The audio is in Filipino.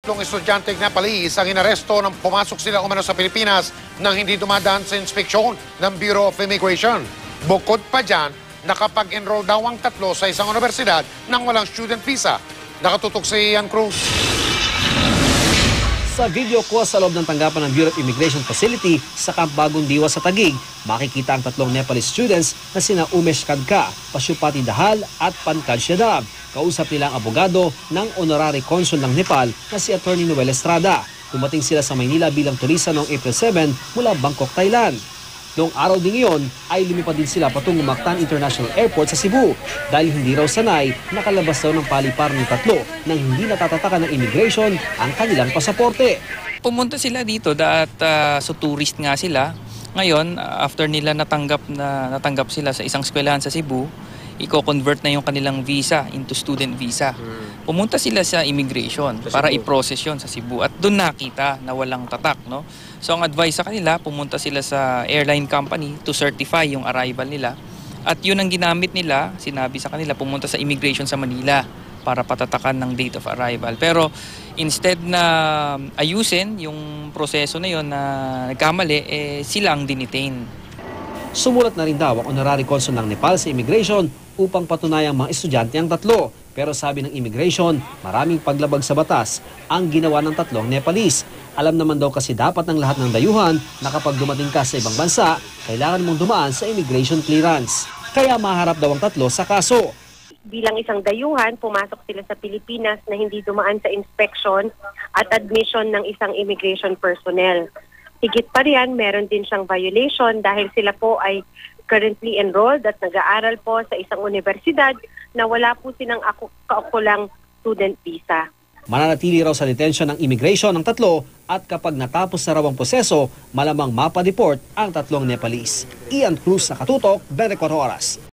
tatlong estudyante Nepalese ang inaresto nang pumasok sila umano sa Pilipinas nang hindi dumadaan sa inspeksyon ng Bureau of Immigration. Bukod pa dyan, nakapag-enroll daw ang tatlo sa isang universidad nang walang student visa. Nakatutok si Ian Cruz. Sa video ko sa loob ng tanggapan ng Bureau of Immigration Facility sa Camp Bagong Diwa sa Taguig, makikita ang tatlong Nepalese students na sina Umesh Kadka, Pashupati Dahal at Pankaj Yadav. Kausap nila ang abogado ng Honorary Consul ng Nepal na si Attorney Noel Estrada. Dumating sila sa Maynila bilang turista noong April 7 mula Bangkok, Thailand. Noong araw din iyon ay lumipad din sila patungong Mactan International Airport sa Cebu dahil hindi raw sanay nakalabas daw ng paliparan ng tatlo nang hindi natatatakan ng immigration ang kanilang pasaporte. Pumunta sila dito dahil so tourist nga sila. Ngayon, after nila natanggap sila sa isang eskwelahan sa Cebu, i-convert na yung kanilang visa into student visa. Pumunta sila sa immigration para i-process yun sa Cebu at doon nakita na walang tatak. No? So ang advice sa kanila, pumunta sila sa airline company to certify yung arrival nila. At yun ang ginamit nila, sinabi sa kanila, pumunta sa immigration sa Manila para patatakan ng date of arrival. Pero instead na ayusin yung proseso na yun na nagkamali, silang dinitain. Sumulat na rin daw ang Honorary Consul ng Nepal sa immigration upang patunayang mga estudyante ang tatlo. Pero sabi ng immigration, maraming paglabag sa batas ang ginawa ng tatlong Nepalese. Alam naman daw kasi dapat ng lahat ng dayuhan na kapag dumating ka sa ibang bansa, kailangan mong dumaan sa immigration clearance. Kaya maharap daw ang tatlo sa kaso. Bilang isang dayuhan, pumasok sila sa Pilipinas na hindi dumaan sa inspection at admission ng isang immigration personnel. Higit pa riyan, meron din siyang violation dahil sila po ay currently enrolled at nag-aaral po sa isang universidad na wala po silang kaukulang student visa. Mananatili raw sa detention ng immigration ng tatlo at kapag natapos na raw ang proseso, malamang mapadeport ang tatlong Nepalese. Ian Cruz, Nakatutok, 24 Oras.